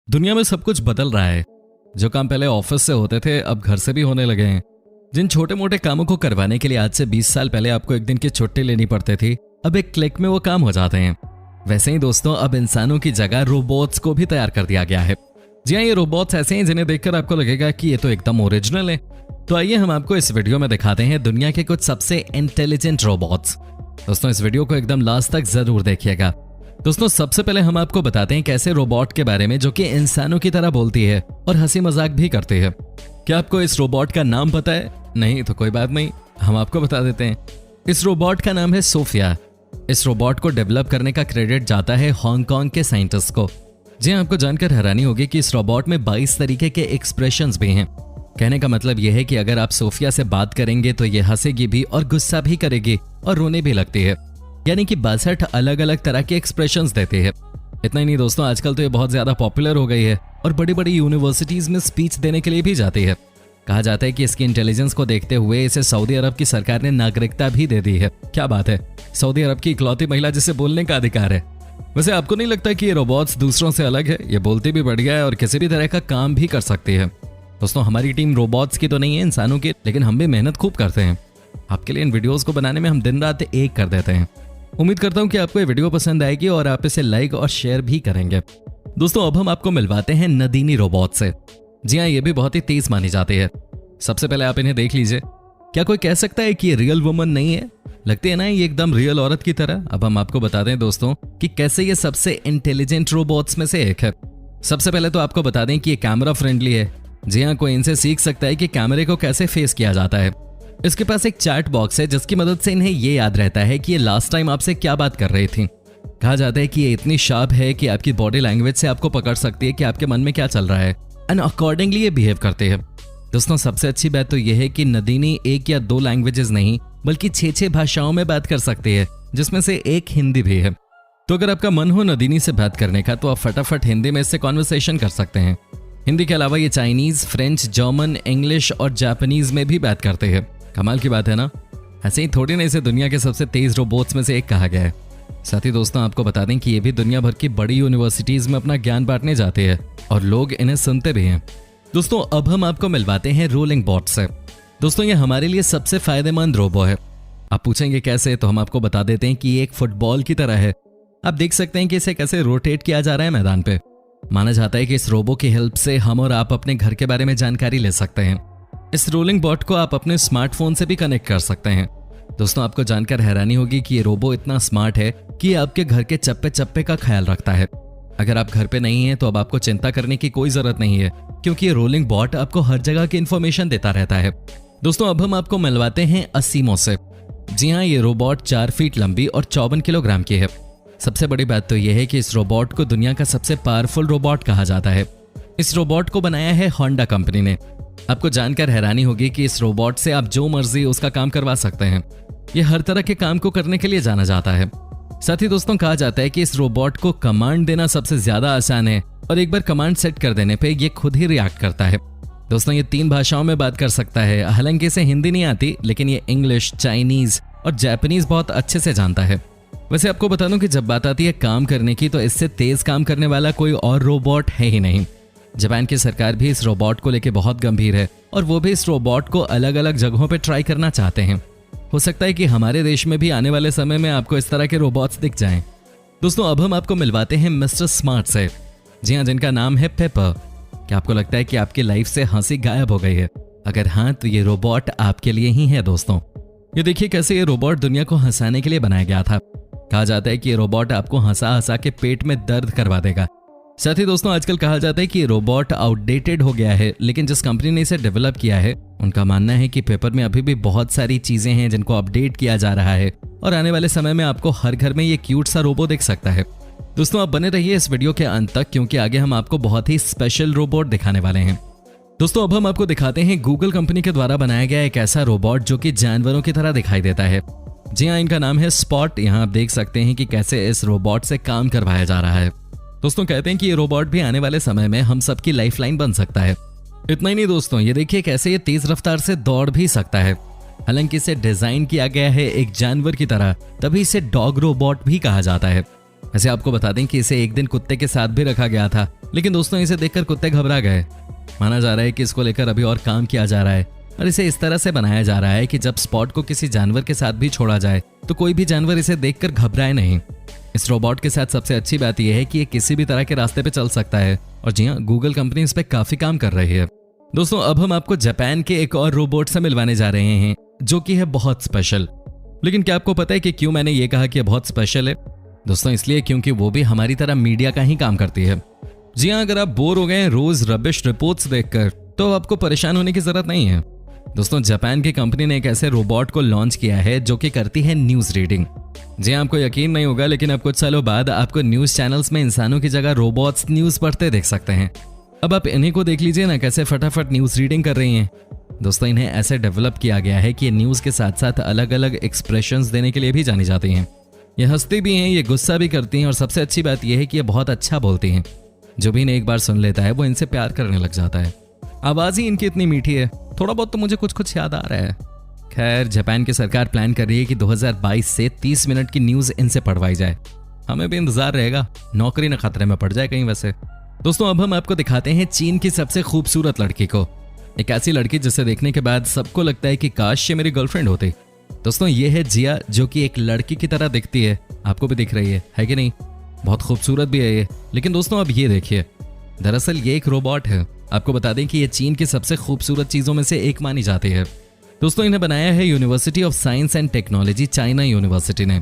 दुनिया में सब कुछ बदल रहा है। जो काम पहले ऑफिस से होते थे अब घर से भी होने लगे हैं। जिन छोटे मोटे कामों को करवाने के लिए आज से 20 साल पहले आपको एक दिन की छुट्टी लेनी पड़ती थी, अब एक क्लिक में वो काम हो जाते हैं। वैसे ही दोस्तों, अब इंसानों की जगह रोबोट्स को भी तैयार कर दिया गया है। जी हाँ, ये रोबोट्स ऐसे हैं जिन्हें देखकर आपको लगेगा कि ये तो एकदम ओरिजिनल है। तो आइए हम आपको इस वीडियो में दिखाते हैं दुनिया के कुछ सबसे इंटेलिजेंट रोबोट्स। दोस्तों, इस वीडियो को एकदम लास्ट तक जरूर देखिएगा। दोस्तों, सबसे पहले हम आपको बताते हैं कैसे रोबोट के बारे में जो कि इंसानों की तरह बोलती है और हंसी मजाक भी करती है। क्या आपको इस रोबोट का नाम पता है? नहीं तो कोई बात नहीं, हम आपको बता देते हैं। इस रोबोट का नाम है सोफिया। इस रोबोट को डेवलप करने का क्रेडिट जाता है हांगकांग के साइंटिस्ट को। जी, आपको जानकर हैरानी होगी कि इस रोबोट में 22 तरीके के एक्सप्रेशंस भी हैं। कहने का मतलब यह है कि अगर आप सोफिया से बात करेंगे तो ये हंसेगी भी और गुस्सा भी करेगी और रोने भी लगती है, यानी कि 62 अलग अलग तरह के एक्सप्रेशंस देती है। इतना ही नहीं दोस्तों, आजकल तो ये बहुत ज्यादा पॉपुलर हो गई है और बड़ी बड़ी यूनिवर्सिटीज में स्पीच देने के लिए भी जाती है। कहा जाता है कि इसकी इंटेलिजेंस को देखते हुए इसे सऊदी अरब की सरकार ने नागरिकता भी दे दी है। क्या बात है, सऊदी अरब की इकलौती महिला जिसे बोलने का अधिकार है। वैसे आपको नहीं लगता कि ये रोबोट्स दूसरों से अलग है? ये बोलती भी बढ़िया है और किसी भी तरह का काम भी कर सकती है। दोस्तों, हमारी टीम रोबोट्स की तो नहीं है, इंसानों की, लेकिन हम भी मेहनत खूब करते हैं। आपके लिए इन वीडियोस को बनाने में हम दिन रात एक कर देते हैं। उम्मीद करता हूं कि आपको ये वीडियो पसंद आएगी और आप इसे लाइक और शेयर भी करेंगे। दोस्तों, अब हम आपको मिलवाते हैं नदीनी रोबोट से। जी हाँ, ये भी बहुत ही तेज मानी जाती है। सबसे पहले आप इन्हें देख लीजिए। क्या कोई कह सकता है कि ये रियल वुमन नहीं है? लगती है ना ये एकदम रियल औरत की तरह। अब हम आपको बता दें दोस्तों कि कैसे ये सबसे इंटेलिजेंट रोबोट्स में से एक है। सबसे पहले तो आपको बता दें कि ये कैमरा फ्रेंडली है। जी हाँ, कोई इनसे सीख सकता है कि कैमरे को कैसे फेस किया जाता है। इसके पास एक चैट बॉक्स है जिसकी मदद से इन्हें ये याद रहता है कि ये लास्ट टाइम आपसे क्या बात कर रही थी। कहा जाता है कि ये इतनी शार्प है कि आपकी बॉडी लैंग्वेज से आपको पकड़ सकती है कि आपके मन में क्या चल रहा है एंड अकॉर्डिंगली ये बिहेव करते हैं। दोस्तों, सबसे अच्छी बात तो यह है कि नदीनी 1 या 2 लैंग्वेजेस नहीं बल्कि 6 भाषाओं में बात कर सकती है, जिसमें से एक हिंदी भी है। तो अगर आपका मन हो नदीनी से बात करने का तो आप फटाफट हिंदी में इससे कॉन्वर्सेशन कर सकते हैं। हिंदी के अलावा ये चाइनीज, फ्रेंच, जर्मन, इंग्लिश और जापानीज में भी बात करते हैं। कमाल की बात है ना? ऐसे ही थोड़ी ना इसे दुनिया के सबसे तेज रोबोट्स में से एक कहा गया है। साथ ही दोस्तों, आपको बता दें कि ये भी दुनिया भर की बड़ी यूनिवर्सिटीज में अपना ज्ञान बांटने जाते हैं और लोग इन्हें सुनते भी हैं। दोस्तों, अब हम आपको मिलवाते हैं रोलिंग बॉट से। दोस्तों, ये हमारे लिए सबसे फायदेमंद रोबो है। आप पूछेंगे कैसे, तो हम आपको बता देते हैं कि ये एक फुटबॉल की तरह है। आप देख सकते हैं कि इसे कैसे रोटेट किया जा रहा है मैदान पे। माना जाता है कि इस रोबो की हेल्प से हम और आप अपने घर के बारे में जानकारी ले सकते हैं। इस रोलिंग बॉट को आप अपने स्मार्टफोन से भी कनेक्ट कर सकते हैं। दोस्तों, आपको जानकर हैरानी होगी कि ये रोबो इतना स्मार्ट है कि ये आपके घर के चप्पे चप्पे का ख्याल रखता है। अगर आप घर पे नहीं हैं तो अब आपको चिंता करने की कोई जरूरत नहीं है, क्योंकि ये रोलिंग बॉट आपको हर जगह की इंफॉर्मेशन देता रहता है। दोस्तों, अब हम आपको मिलवाते हैं असीमो से। जी हाँ, ये रोबोट 4 फीट लंबी और 54 किलोग्राम की है। सबसे बड़ी बात तो यह है कि इस रोबोट को दुनिया का सबसे पावरफुल रोबोट कहा जाता है। इस रोबोट को बनाया है होंडा कंपनी ने। आपको जानकर हैरानी होगी कि इस रोबोट से आप जो मर्जी उसका काम करवा सकते हैं। ये हर तरह के काम को करने के लिए जाना जाता है। साथ ही दोस्तों, कहा जाता है कि इस रोबोट को कमांड देना सबसे ज्यादा आसान है और एक बार कमांड सेट कर देने पे ये खुद ही रिएक्ट करता है। दोस्तों, ये 3 भाषाओं में बात कर सकता है। हालांकि इसे हिंदी नहीं आती, लेकिन ये इंग्लिश, चाइनीज और जापानीज बहुत अच्छे से जानता है। वैसे आपको बता दूं कि जब बात आती है काम करने की तो इससे तेज काम करने वाला कोई और रोबोट है ही नहीं। जापान की सरकार भी इस रोबोट को लेकर बहुत गंभीर है और वो भी इस रोबोट को अलग अलग जगहों पे ट्राई करना चाहते हैं। हो सकता है कि हमारे देश में भी आने वाले समय में आपको इस तरह के रोबोट्स दिख जाएं। दोस्तों, अब हम आपको मिलवाते हैं मिस्टर स्मार्ट से। जी हाँ, जिनका नाम है पेपर। क्या आपको लगता है कि आपकी लाइफ से हंसी गायब हो गई है? अगर हाँ, तो ये रोबोट आपके लिए ही है। दोस्तों, ये देखिए कैसे ये रोबोट दुनिया को हंसाने के लिए बनाया गया था। कहा जाता है कि ये रोबोट आपको हंसा हंसा के पेट में दर्द करवा देगा। साथ ही दोस्तों, आजकल कहा जाता है कि ये रोबोट आउटडेटेड हो गया है, लेकिन जिस कंपनी ने इसे डेवलप किया है उनका मानना है कि पेपर में अभी भी बहुत सारी चीजें हैं जिनको अपडेट किया जा रहा है और आने वाले समय में आपको हर घर में ये क्यूट सा रोबो दिख सकता है। दोस्तों, आप बने रहिए इस वीडियो के अंत तक, क्योंकि आगे हम आपको बहुत ही स्पेशल रोबोट दिखाने वाले हैं। दोस्तों, अब हम आपको दिखाते हैं गूगल कंपनी के द्वारा बनाया गया एक ऐसा रोबोट जो कि जानवरों की तरह दिखाई देता है। जी हाँ, इनका नाम है स्पॉट। यहाँ आप देख सकते हैं कि कैसे इस रोबोट से काम करवाया जा रहा है। दोस्तों, कहते हैं कि ये रोबोट भी आने वाले समय में हम सबकी लाइफलाइन बन सकता है। इतना ही नहीं दोस्तों, ये देखिए कैसे ये तेज रफ्तार से दौड़ भी सकता है। हालांकि इसे डिजाइन किया गया है एक जानवर की तरह, तभी इसे डॉग रोबोट भी कहा जाता है। वैसे आपको बता दें कि इसे एक दिन कुत्ते के साथ भी रखा गया था, लेकिन दोस्तों इसे देखकर कुत्ते घबरा गए। माना जा रहा है कि इसको लेकर अभी और काम किया जा रहा है और इसे इस तरह से बनाया जा रहा है कि जब स्पॉट को किसी जानवर के साथ भी छोड़ा जाए तो कोई भी जानवर इसे देखकर घबराए नहीं। इस रोबोट के साथ सबसे अच्छी बात यह है कि ये किसी भी तरह के रास्ते पे चल सकता है और जी हाँ, गूगल कंपनी इस पे काफी काम कर रही है। दोस्तों अब हम आपको जापान के एक और रोबोट से मिलवाने जा रहे हैं जो कि है बहुत स्पेशल। लेकिन क्या आपको पता है कि क्यों मैंने ये कहा कि बहुत स्पेशल है? दोस्तों इसलिए क्योंकि वो भी हमारी तरह मीडिया का ही काम करती है। जी हाँ, अगर आप बोर हो गए हैं रोज रबिश रिपोर्ट्स देखकर तो आपको परेशान होने की जरूरत नहीं है। दोस्तों जापान की कंपनी ने एक ऐसे रोबोट को लॉन्च किया है जो कि करती है न्यूज रीडिंग। जी हाँ, आपको यकीन नहीं होगा लेकिन अब कुछ सालों बाद आपको न्यूज चैनल्स में इंसानों की जगह रोबोट्स न्यूज पढ़ते देख सकते हैं। अब आप इन्हीं को देख लीजिए ना, कैसे फटाफट न्यूज रीडिंग कर रही हैं। दोस्तों इन्हें ऐसे डेवलप किया गया है कि ये न्यूज के साथ साथ अलग अलग एक्सप्रेशंस देने के लिए भी जानी जाती हैं। ये हंसती भी हैं, ये गुस्सा भी करती हैं और सबसे अच्छी बात यह है कि ये बहुत अच्छा बोलती हैं। जो भी इन्हें एक बार सुन लेता है वो इनसे प्यार करने लग जाता है। आवाज ही इनकी इतनी मीठी है, थोड़ा बहुत तो मुझे कुछ याद आ रहा है। खैर, जापान की सरकार प्लान कर रही है कि 2022 से 30 मिनट की न्यूज इनसे पढ़वाई जाए। हमें भी इंतजार रहेगा, नौकरी न खतरे में पड़ जाए कहीं। वैसे दोस्तों अब हम आपको दिखाते हैं चीन की सबसे खूबसूरत लड़की को। एक ऐसी लड़की जिसे देखने के बाद सबको लगता है कि काश ये मेरी गर्लफ्रेंड होती। दोस्तों ये है जिया, जो कि एक लड़की की तरह दिखती है। आपको भी दिख रही है कि नहीं? बहुत खूबसूरत भी है ये। लेकिन दोस्तों अब ये देखिए, दरअसल ये एक रोबोट है। आपको बता दें कि ये चीन की सबसे खूबसूरत चीजों में से एक मानी जाती है। दोस्तों इन्हें बनाया है university of science and technology, China university ने।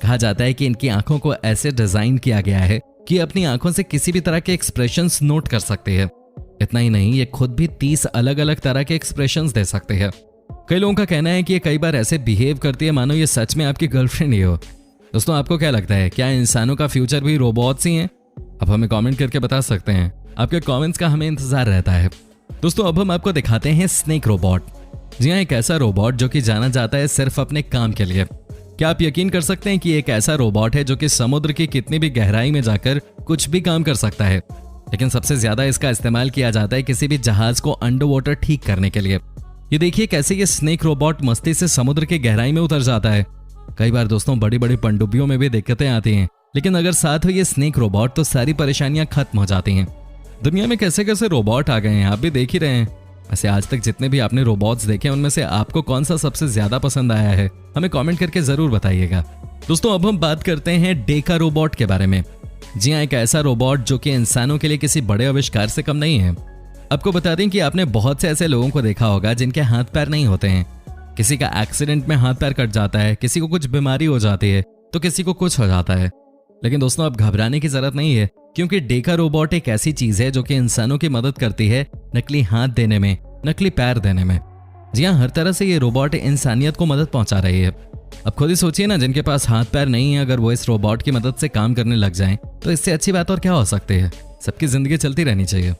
कहा जाता है कि इनकी आंखों को ऐसे डिजाइन किया गया है कि अपनी आंखों से किसी भी तरह के एक्सप्रेशंस नोट कर सकते हैं। इतना ही नहीं, ये खुद भी 30 अलग अलग तरह के एक्सप्रेशंस दे सकते हैं। कई लोगों का कहना है कि ये कई बार ऐसे बिहेव करती है मानो ये सच में आपकी गर्लफ्रेंड ही हो। दोस्तों आपको क्या लगता है, क्या इंसानों का फ्यूचर भी रोबोट्स ही हैं? आप हमें कमेंट करके बता सकते हैं। आपके कमेंट्स का हमें इंतजार रहता है। दोस्तों अब हम आपको दिखाते हैं स्नेक रोबोट। जी हाँ, एक ऐसा रोबोट जो कि जाना जाता है सिर्फ अपने काम के लिए। क्या आप यकीन कर सकते हैं कि एक ऐसा रोबोट है जो कि समुद्र की कितनी भी गहराई में जाकर कुछ भी काम कर सकता है, लेकिन सबसे ज्यादा इसका इस्तेमाल किया जाता है किसी भी जहाज को अंडर वाटर ठीक करने के लिए। ये देखिए कैसे ये स्नेक रोबोट मस्ती से समुद्र की गहराई में उतर जाता है। कई बार दोस्तों बड़ी बड़ी पनडुब्बियों में भी दिक्कतें आती हैं, लेकिन अगर साथ हो ये स्नेक रोबोट तो सारी परेशानियां खत्म हो जाती हैं। दुनिया में कैसे कैसे रोबोट आ गए हैं, आप भी देख ही रहे हैं। वैसे आज तक जितने भी आपने रोबोट्स देखे उनमें से आपको कौन सा सबसे ज्यादा पसंद आया है, हमें कमेंट करके जरूर बताइएगा। दोस्तों अब हम बात करते हैं डेका रोबोट के बारे में। जी हाँ, एक ऐसा रोबोट जो कि इंसानों के लिए किसी बड़े आविष्कार से कम नहीं है। आपको बता दें कि आपने बहुत से ऐसे लोगों को देखा होगा जिनके हाथ पैर नहीं होते हैं। किसी का एक्सीडेंट में हाथ पैर कट जाता है, किसी को कुछ बीमारी हो जाती है तो किसी को कुछ हो जाता है। लेकिन दोस्तों अब घबराने की जरूरत नहीं है, क्योंकि डेका रोबोट एक ऐसी चीज है जो कि इंसानों की मदद करती है नकली हाथ देने में, नकली पैर देने में। जी हाँ, हर तरह से ये रोबोट इंसानियत को मदद पहुंचा रही है। अब खुद ही सोचिए ना, जिनके पास हाथ पैर नहीं है अगर वो इस रोबोट की मदद से काम करने लग जाएं तो इससे अच्छी बात और क्या हो सकती है। सबकी जिंदगी चलती रहनी चाहिए।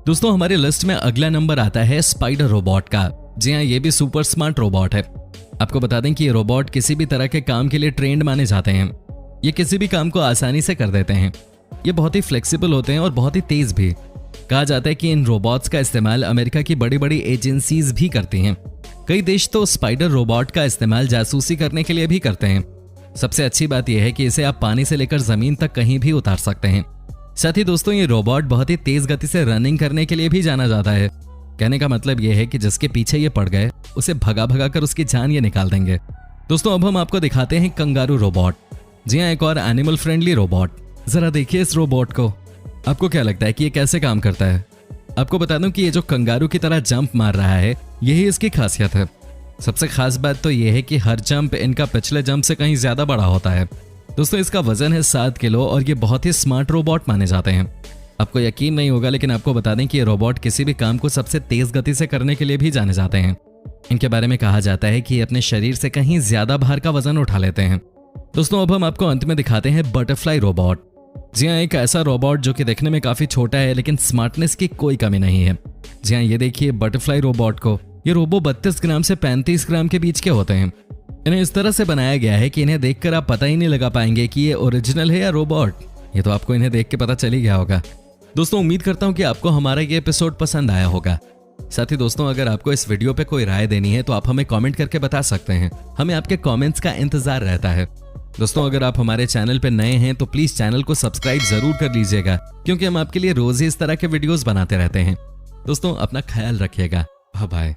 दोस्तों हमारी लिस्ट में अगला नंबर आता है स्पाइडर रोबोट का। जी हाँ, ये भी सुपर स्मार्ट रोबोट है। आपको बता दें कि ये रोबोट किसी भी तरह के काम के लिए ट्रेंड माने जाते हैं। ये किसी भी काम को आसानी से कर देते हैं। ये बहुत ही फ्लेक्सिबल होते हैं और बहुत ही तेज भी। कहा जाता है कि इन रोबोट्स का इस्तेमाल अमेरिका की बड़ी बड़ी एजेंसीज भी करती हैं। कई देश तो स्पाइडर रोबोट का इस्तेमाल जासूसी करने के लिए भी करते हैं। सबसे अच्छी बात यह है कि इसे आप पानी से लेकर जमीन तक कहीं भी उतार सकते हैं। साथ ही दोस्तों ये रोबोट बहुत ही तेज गति से रनिंग करने के लिए भी जाना जाता है। कहने का मतलब यह है कि जिसके पीछे ये पड़ गए उसे भगा भगा कर उसकी जान ये निकाल देंगे। दोस्तों अब हम आपको दिखाते हैं कंगारू रोबोट। जी हाँ, एक और एनिमल फ्रेंडली रोबोट। जरा देखिए इस रोबोट को। आपको क्या लगता है कि ये कैसे काम करता है? आपको बता दूं कि ये जो कंगारू की तरह जंप मार रहा है यही इसकी खासियत है। सबसे खास बात तो ये है कि हर जंप इनका पिछले जंप से कहीं ज्यादा बड़ा होता है। दोस्तों इसका वजन है 7 किलो और ये बहुत ही स्मार्ट रोबोट माने जाते हैं। आपको यकीन नहीं होगा लेकिन आपको बता दें कि ये रोबोट किसी भी काम को सबसे तेज गति से करने के लिए भी जाने जाते हैं। इनके बारे में कहा जाता है कि ये अपने शरीर से कहीं ज्यादा भार का वजन उठा लेते हैं। दोस्तों अब हम आपको अंत में दिखाते हैं बटरफ्लाई रोबोट। जी हाँ, एक ऐसा रोबोट जो कि देखने में काफी छोटा है लेकिन स्मार्टनेस की कोई कमी नहीं है। जी हाँ, ये देखिए बटरफ्लाई रोबोट को। ये रोबो 32 ग्राम से 35 ग्राम के बीच के होते हैं। इन्हें इस तरह से बनाया गया है कि इन्हें देखकर आप पता ही नहीं लगा पाएंगे कि ये ओरिजिनल है या रोबोट। ये तो आपको इन्हें देख के पता चल ही गया होगा। दोस्तों उम्मीद करता हूँ कि आपको हमारा ये एपिसोड पसंद आया होगा। साथ ही दोस्तों अगर आपको इस वीडियो पे कोई राय देनी है तो आप हमें कमेंट करके बता सकते हैं। हमें आपके कमेंट्स का इंतजार रहता है। दोस्तों अगर आप हमारे चैनल पर नए हैं तो प्लीज चैनल को सब्सक्राइब जरूर कर लीजिएगा, क्योंकि हम आपके लिए रोज ही इस तरह के वीडियोस बनाते रहते हैं। दोस्तों अपना ख्याल रखिएगा। Bye bye.